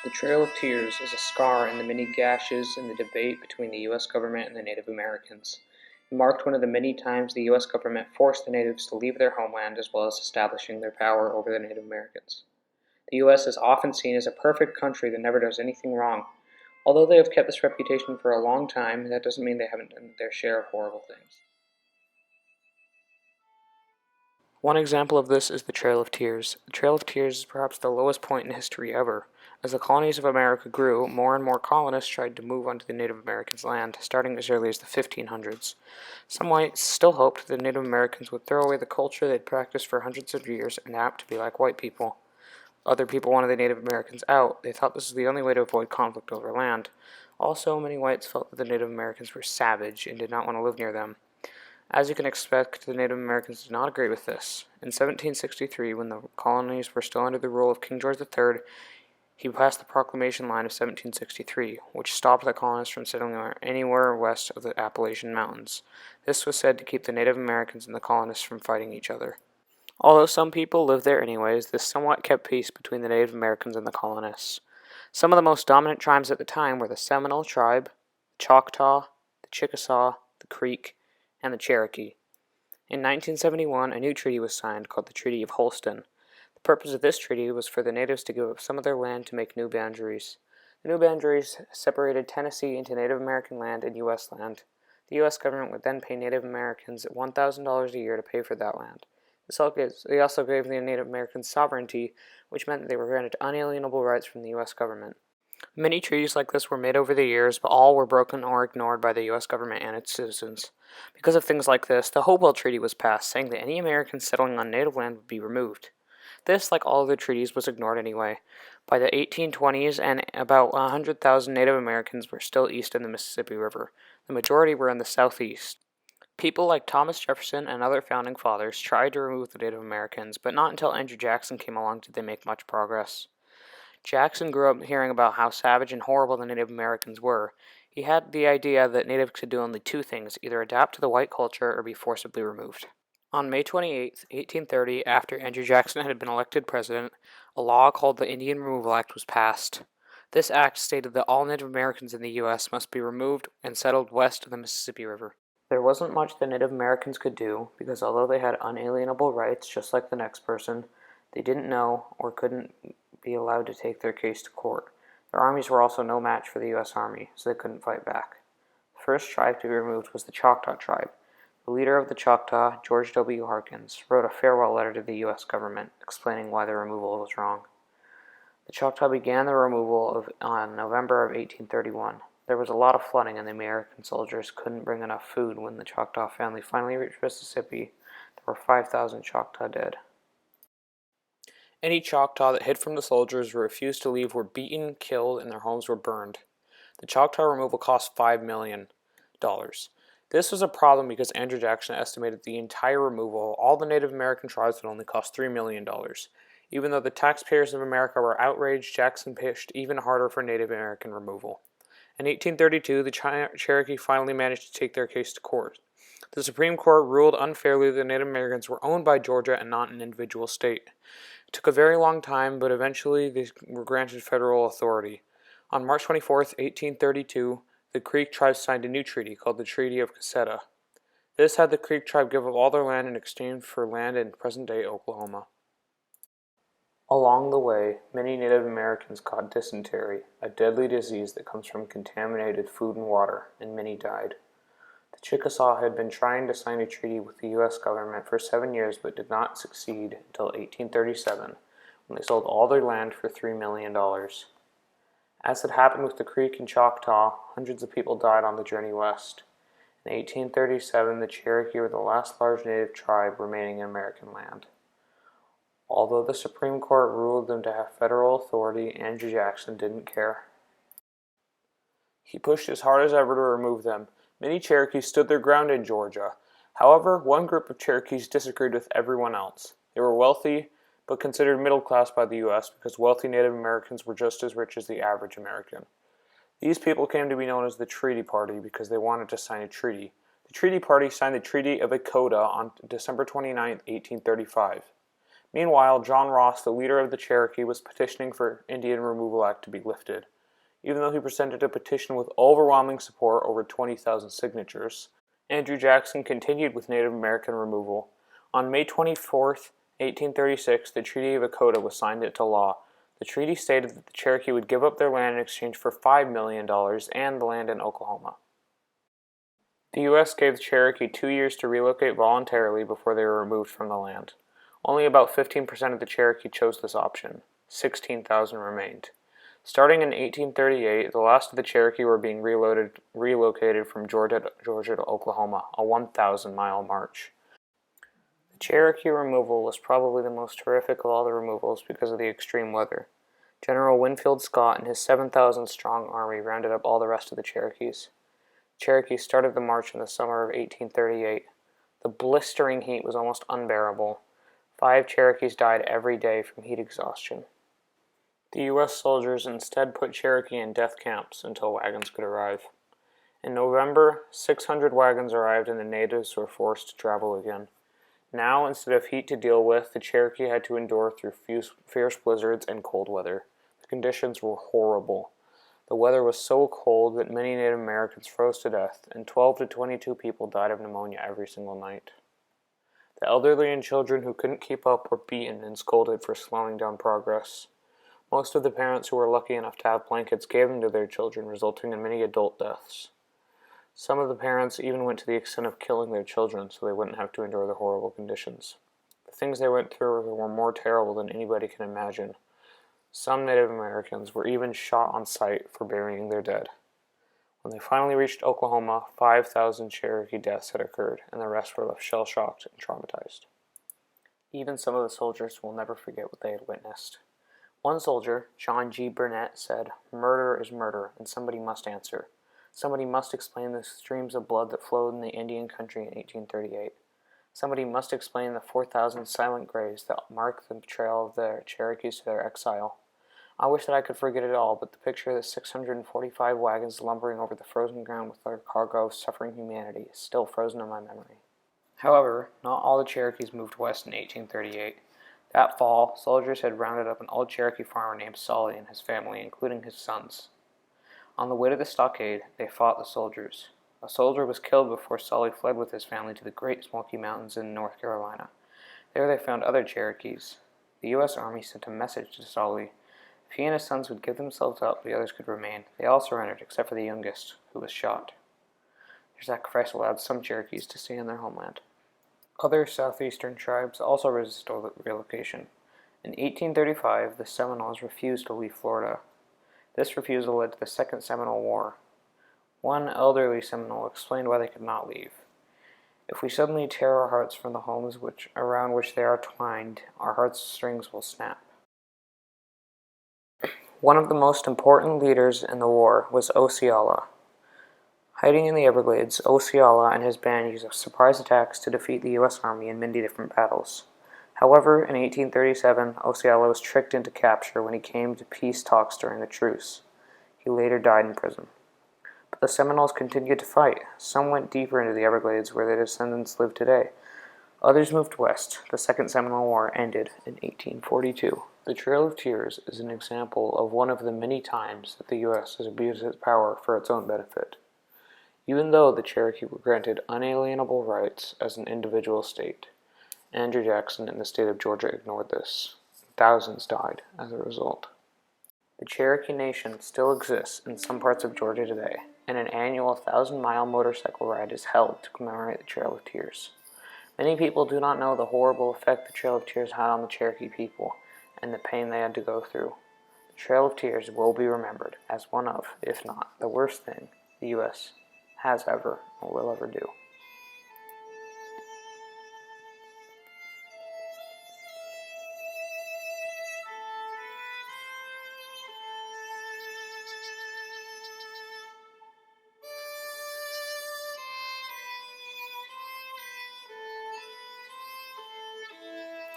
The Trail of Tears is a scar in the many gashes in the debate between the U.S. government and the Native Americans. It marked one of the many times the U.S. government forced the natives to leave their homeland as well as establishing their power over the Native Americans. The U.S. is often seen as a perfect country that never does anything wrong. Although they have kept this reputation for a long time, that doesn't mean they haven't done their share of horrible things. One example of this is the Trail of Tears. The Trail of Tears is perhaps the lowest point in history ever. As the colonies of America grew, more and more colonists tried to move onto the Native Americans' land, starting as early as the 1500s. Some whites still hoped the Native Americans would throw away the culture they'd practiced for hundreds of years and adapt to be like white people. Other people wanted the Native Americans out. They thought this was the only way to avoid conflict over land. Also, many whites felt that the Native Americans were savage and did not want to live near them. As you can expect, the Native Americans did not agree with this. In 1763, when the colonies were still under the rule of King George III, he passed the Proclamation Line of 1763, which stopped the colonists from settling anywhere west of the Appalachian Mountains. This was said to keep the Native Americans and the colonists from fighting each other. Although some people lived there anyways, this somewhat kept peace between the Native Americans and the colonists. Some of the most dominant tribes at the time were the Seminole tribe, the Choctaw, the Chickasaw, the Creek, and the Cherokee. In 1971, a new treaty was signed called the Treaty of Holston. The purpose of this treaty was for the natives to give up some of their land to make new boundaries. The new boundaries separated Tennessee into Native American land and U.S. land. The U.S. government would then pay Native Americans $1,000 a year to pay for that land. They also gave the Native Americans sovereignty, which meant that they were granted unalienable rights from the U.S. government. Many treaties like this were made over the years, but all were broken or ignored by the U.S. government and its citizens. Because of things like this, the Hopewell Treaty was passed, saying that any Americans settling on native land would be removed. This, like all other treaties, was ignored anyway. By the 1820s, and about 100,000 Native Americans were still east of the Mississippi River. The majority were in the southeast. People like Thomas Jefferson and other founding fathers tried to remove the Native Americans, but not until Andrew Jackson came along did they make much progress. Jackson grew up hearing about how savage and horrible the Native Americans were. He had the idea that natives could do only two things, either adapt to the white culture or be forcibly removed. On May 28, 1830, after Andrew Jackson had been elected president, a law called the Indian Removal Act was passed. This act stated that all Native Americans in the U.S. must be removed and settled west of the Mississippi River. There wasn't much the Native Americans could do, because although they had unalienable rights just like the next person, they didn't know or couldn't be allowed to take their case to court. Their armies were also no match for the U.S. Army, so they couldn't fight back. The first tribe to be removed was the Choctaw tribe. The leader of the Choctaw, George W. Harkins, wrote a farewell letter to the U.S. government, explaining why the removal was wrong. The Choctaw began the removal on November of 1831. There was a lot of flooding, and the American soldiers couldn't bring enough food. When the Choctaw family finally reached Mississippi, there were 5,000 Choctaw dead. Any Choctaw that hid from the soldiers or refused to leave were beaten, killed, and their homes were burned. The Choctaw removal cost $5 million. This was a problem because Andrew Jackson estimated the entire removal of all the Native American tribes would only cost $3 million. Even though the taxpayers of America were outraged, Jackson pushed even harder for Native American removal. In 1832, the Cherokee finally managed to take their case to court. The Supreme Court ruled unfairly that the Native Americans were owned by Georgia and not an individual state. It took a very long time, but eventually they were granted federal authority. On March 24, 1832, the Creek tribe signed a new treaty called the Treaty of Casseta. This had the Creek tribe give up all their land in exchange for land in present-day Oklahoma. Along the way, many Native Americans caught dysentery, a deadly disease that comes from contaminated food and water, and many died. The Chickasaw had been trying to sign a treaty with the U.S. government for 7 years but did not succeed until 1837, when they sold all their land for $3 million. As had happened with the Creek and Choctaw, hundreds of people died on the journey west. In 1837, the Cherokee were the last large native tribe remaining in American land. Although the Supreme Court ruled them to have federal authority, Andrew Jackson didn't care. He pushed as hard as ever to remove them. Many Cherokees stood their ground in Georgia. However, one group of Cherokees disagreed with everyone else. They were wealthy, but considered middle class by the U.S. because wealthy Native Americans were just as rich as the average American. These people came to be known as the Treaty Party because they wanted to sign a treaty. The Treaty Party signed the Treaty of Dakota on December 29, 1835. Meanwhile, John Ross, the leader of the Cherokee, was petitioning for Indian Removal Act to be lifted. Even though he presented a petition with overwhelming support, over 20,000 signatures, Andrew Jackson continued with Native American removal. On May 24, 1836, the Treaty of Dakota was signed into law. The treaty stated that the Cherokee would give up their land in exchange for $5 million and the land in Oklahoma. The U.S. gave the Cherokee 2 years to relocate voluntarily before they were removed from the land. Only about 15% of the Cherokee chose this option. 16,000 remained. Starting in 1838, the last of the Cherokee were being relocated from Georgia to Oklahoma, a 1,000-mile march. The Cherokee removal was probably the most horrific of all the removals because of the extreme weather. General Winfield Scott and his 7,000-strong army rounded up all the rest of the Cherokees. The Cherokees started the march in the summer of 1838. The blistering heat was almost unbearable. 5 Cherokees died every day from heat exhaustion. The U.S. soldiers instead put Cherokee in death camps until wagons could arrive. In November, 600 wagons arrived and the natives were forced to travel again. Now, instead of heat to deal with, the Cherokee had to endure through fierce blizzards and cold weather. The conditions were horrible. The weather was so cold that many Native Americans froze to death, and 12 to 22 people died of pneumonia every single night. The elderly and children who couldn't keep up were beaten and scolded for slowing down progress. Most of the parents who were lucky enough to have blankets gave them to their children, resulting in many adult deaths. Some of the parents even went to the extent of killing their children so they wouldn't have to endure the horrible conditions. The things they went through were more terrible than anybody can imagine. Some Native Americans were even shot on sight for burying their dead. When they finally reached Oklahoma, 5,000 Cherokee deaths had occurred, and the rest were left shell-shocked and traumatized. Even some of the soldiers will never forget what they had witnessed. One soldier, John G. Burnett, said, "Murder is murder, and somebody must answer. Somebody must explain the streams of blood that flowed in the Indian country in 1838. Somebody must explain the 4,000 silent graves that mark the trail of the Cherokees to their exile. I wish that I could forget it all, but the picture of the 645 wagons lumbering over the frozen ground with their cargo of suffering humanity is still frozen in my memory." However, not all the Cherokees moved west in 1838. That fall, soldiers had rounded up an old Cherokee farmer named Solly and his family, including his sons. On the way to the stockade, they fought the soldiers. A soldier was killed before Solly fled with his family to the Great Smoky Mountains in North Carolina. There they found other Cherokees. The U.S. Army sent a message to Solly. If he and his sons would give themselves up, the others could remain. They all surrendered, except for the youngest, who was shot. Their sacrifice allowed some Cherokees to stay in their homeland. Other southeastern tribes also resisted relocation. In 1835, the Seminoles refused to leave Florida. This refusal led to the Second Seminole War. One elderly Seminole explained why they could not leave. "If we suddenly tear our hearts from the homes around which they are twined, our heart's strings will snap." One of the most important leaders in the war was Osceola. Hiding in the Everglades, Osceola and his band used surprise attacks to defeat the U.S. Army in many different battles. However, in 1837, Osceola was tricked into capture when he came to peace talks during the truce. He later died in prison. But the Seminoles continued to fight. Some went deeper into the Everglades, where their descendants live today. Others moved west. The Second Seminole War ended in 1842. The Trail of Tears is an example of one of the many times that the U.S. has abused its power for its own benefit. Even though the Cherokee were granted unalienable rights as an individual state, Andrew Jackson and the state of Georgia ignored this. Thousands died as a result. The Cherokee Nation still exists in some parts of Georgia today, and an annual 1,000-mile motorcycle ride is held to commemorate the Trail of Tears. Many people do not know the horrible effect the Trail of Tears had on the Cherokee people, and the pain they had to go through. The Trail of Tears will be remembered as one of, if not the worst thing, the U.S. has ever or will ever do.